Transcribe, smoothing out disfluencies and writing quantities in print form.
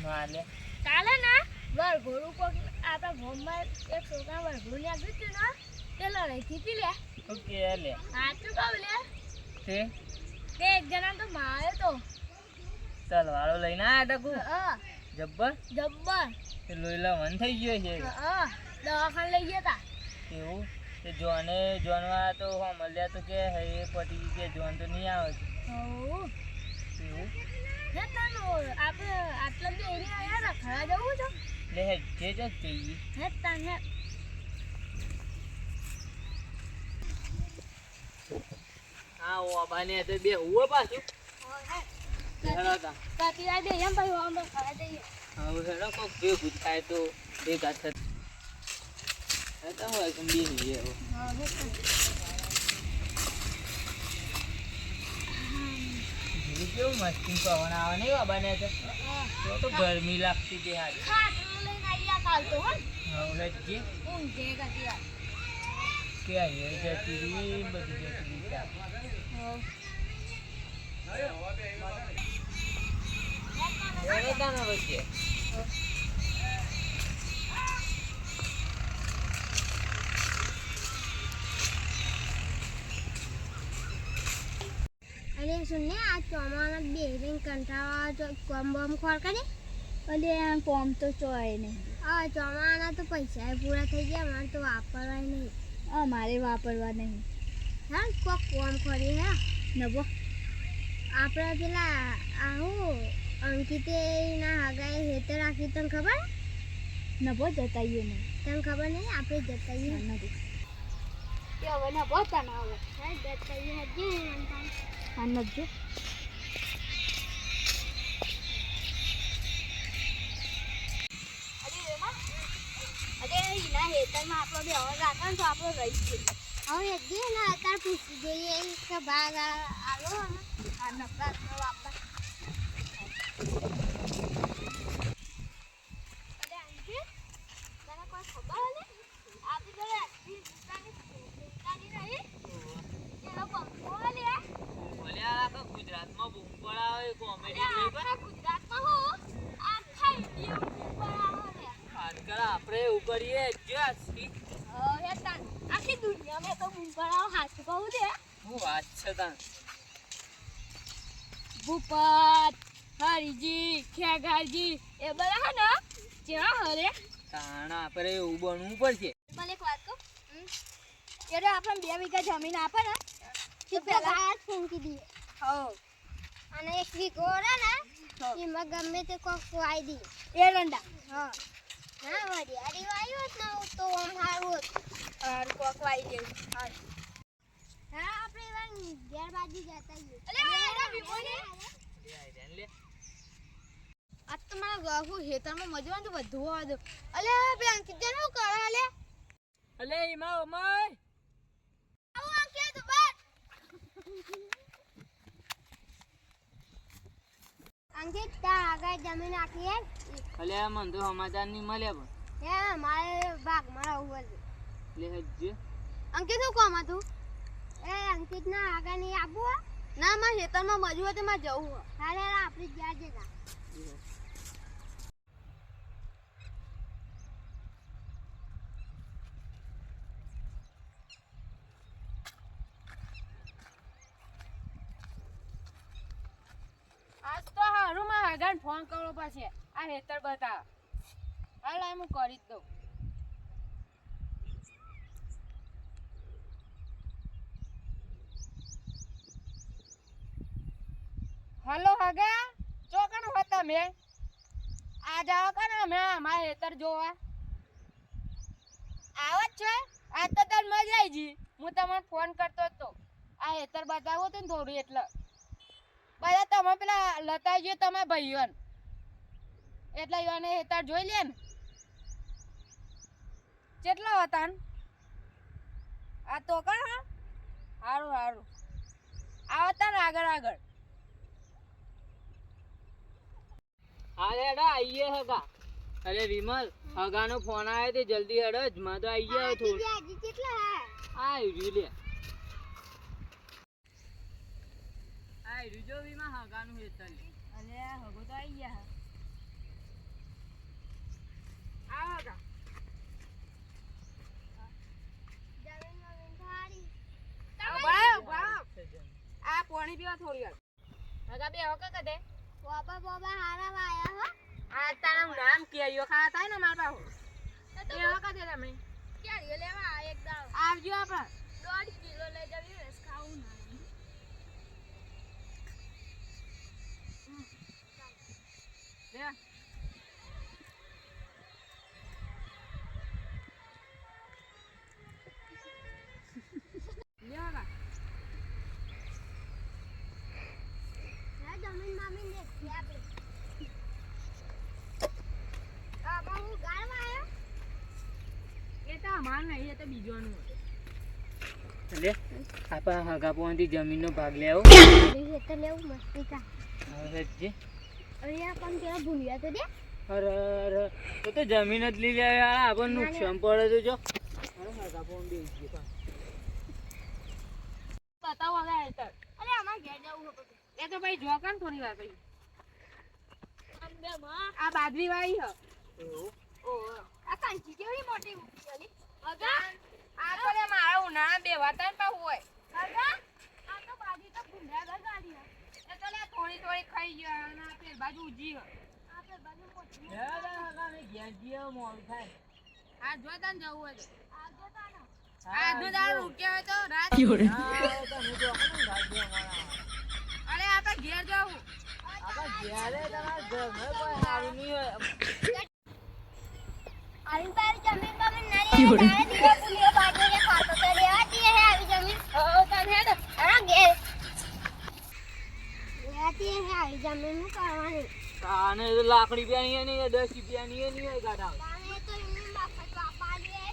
હા લે કાલે ના વરઘોડું કોક આપણા ગામમાં એક છોકરા વરઘોડું ને આવ્યું હતું ને તે લડાઈ થતી લે ઓકે લે સાચું કહું લે તે એક જણા તો માર્યો તો ચાલ વાળો લઈને આયા ટકુ હા જબ્બર જબ્બર તે લોહીલા વન થઈ ગયો છે હા દવાખાને લઈ ગયા તા એવું તે જોનવા તો હા મળ્યા તો કે હે પટી કે જોન તો નહીં આવે હો એવું હે તાનો આપણે આટલા બે એરિયા આયા ને ખરા જવું છે લે હે જે જ જઈએ હે તાન હે હા ઓ બાને તો બે હુઓ પાછું હેડો તા કાતી આ દે એમ ભાઈ અમે ખરા જઈએ હવે હેડો કોક ભેગું થાય તો ભેગા થત હતા હોય કંબી નહીં હા હે કેવું મસ્તી પવન આવે નહીં બાબાને તો ગરમી લાગતી હતી હારી ખાટલો લઈને આયા કાલ તો હો હવે જે ઊંઘે કાતી આ કે હેર જતી રહી બધી જતી રહી હેડો તા ને વચ્ચે અરે સુનને આ ચોમાના બેરિંગ કંટાળા તો કોમ બોમ ખોર કરે અરે આ કોમ તો ચોય નહીં આ ચોમાના તો પૈસા પૂરા થઈ ગયા મારે તો વાપરવાય નહીં મારે વાપરવા નહીં હા કોક કોમ ખોરી હે નબો આપણે પેલા આવું અંકિતે ના હગાએ હેતે રાખી તને ખબર નબો જતાઈએ નહીં તને ખબર નહીં આપણે જતાઈએ નથી કે હવે નબો તને હવે હા જતાઈએ હજી નજો અરે એના હેતરમાં આપણો બે હવે રાખે ને તો આપણો રહી ગયો હવે એક દે ને અત્યારે પૂછવું જોઈએ કે ભાગ આલો ને આ નફરત વાપર અરે આંટી તને કોઈ ખબર ને આપણી જોડે રહી એનો પંખો લે ગુજરાતમાં બૂમ પડાવે કોમેડી ગુજરાતમાં હું આખા ઇન્ડિયા બૂમ પડાવે આજકાલ આપણે એવું કરીએ આખી દુનિયામાં તો બૂમ પડાવો હાથ કહું દે શું વાત છે તાન ભૂપત હરીજી ખેગારજી એ બધા હે ને જેવા હરે તાણ આપણે એવું બનવું પડશે મને એક વાત કહું એટલે આપણે 2 વીઘા જમીન આપે ને તે પેલા જ ફૂંકી દઈએ હો અને 1 વીઘો રહે ને એમાં ગમે તે કોક વાઈ દઈએ એરંડા હા ના વળી અરે વાયો જ ના તો આમ સારું હતું અને કોક વાઈ દેવું હા આપણે એવા ઘેર બાજુ જતા જઈએ એલા બીબોને આજ તો મારા ગહુ હેતરમાં મજવાનું તો વધુ હોવા દો અલે બે અંકિત જાનો કરે અલે અલે ઈમા ઓમય આવો અંકિત બસ અંકિત તા આગળ જમીન આખી હે અલે મન તો સમાચાર નહીં મળ્યા પણ હે મારે ભાગ મારા ઉપર લે હજ્જે અંકિત શું કોમ હતું એ અંકિત ના આગળ નહીં આપવું ના મારા હેતરમાં મજવું તો મારે જવું હાલે આપણે જ્યાં જતા આજ તો હારું માં હગાન ફોન કરવો પડશે આ હેતર બતાવ હાલ હું કરી જ દઉં હલો હગા ચોકણ હો તમે આ જાઓ કે ને અમે અમારા હેતર જોવા આવો જ છે આજ તો તને મજા આવી જી હું તમને ફોન કરતો હતો આ હેતર બતાવો તો ને થોડું એટલે બધા તમે પેલા લતાજી તમે ભાઈઓન એટલે યોને હેતર જોઈ લે ને કેટલા હતા ને આ તો કણ હા સારું સારું આવતા ને આગળ આગળ હા હેડા આઈએ હગા અરે વિમલ હગાનો ફોન આવ્યો તે જલ્દી હેડો જ માં તો આઈ ગયો થોડું આજે કેટલા હે આ રહ્યું લે આ રહ્યું જો વિમા હગાનું હેતર અલે હગો તો આવી ગયા આવો કા જમીન મમીન થાળી. ભાઈ આ પાણી પીવા થોડી વાર હગા બે હકે કદે બોબા બોબા હારા વાયા હો. આ તારું નામ કેયો ખાવા થાય ને મારા પાસે એ હકે દે તમે કેરીઓ લેવા આ એક દાવ. આવજો આપણે 1.5 કિલો લઈ જવી રસ ખાવું ના. લે લ્યો ના જમીન મમીન દેખી આપણે. આ બહુ ગાળ વાયો. એ તો અમાર નહીં એ તો બીજોનું એટલે આપણા હગા પોવાથી જમીનનો ભાગ લેવો એ તો લેવું મસ્તી કા. હવે જે અરે આ પણ કેવા ભૂલ્યા તો દે. અરે અરે તો જમીન જ લઈ લે આપણને નુકસાન પડે તો જો અરે હગા પોવા બેસી ગયા બતાવો હવે હેતર અરે અમાર ઘેર જવું હો પછી. એ તો ભાઈ જો કાન થોડી વાર પછી અંબે માં આ બાજરી વાળી હ એવું ઓહો આ કાંચી કેવડી મોટી ઉઠી ગઈ. અગા આ તો લે મારા ઉનાળા બે વાતાન પા હોય અગા આ તો બાજી તો ભૂંડા ગાડી હે. એ તો લે થોડી થોડી ખાઈ ગયા અને આ પેલ બાજુ ઉજી હ આ પે બાજુ મોટી. હે હગા ને ઘેર જીએ મોડું થાય આ જો તને જવું હોય તો આગો તાનો. આ દૂધ આ રૂક્યા હોય તો રાત હા તમે જો હમણાં ગાડી અમારા અરે આપણે ઘેર જવું આપણા ઘેરે તમારા ઘરમાં કોઈ સારું નહીં હોય આવી પારી જમીન મમીન ના લે. તારે દીવા પુલિયો બાજુ રે ખાતો તો રેવા દીએ હે આવી જમીન. તને હેડ અરે ઘેર રેતી હે આવી જમીન હું કરવાની. આને તો લાકડી પ્યાની નહીં 10 રૂપિયાની નહીં હોય ગાડા તાને તો એમની મફત વાપા લે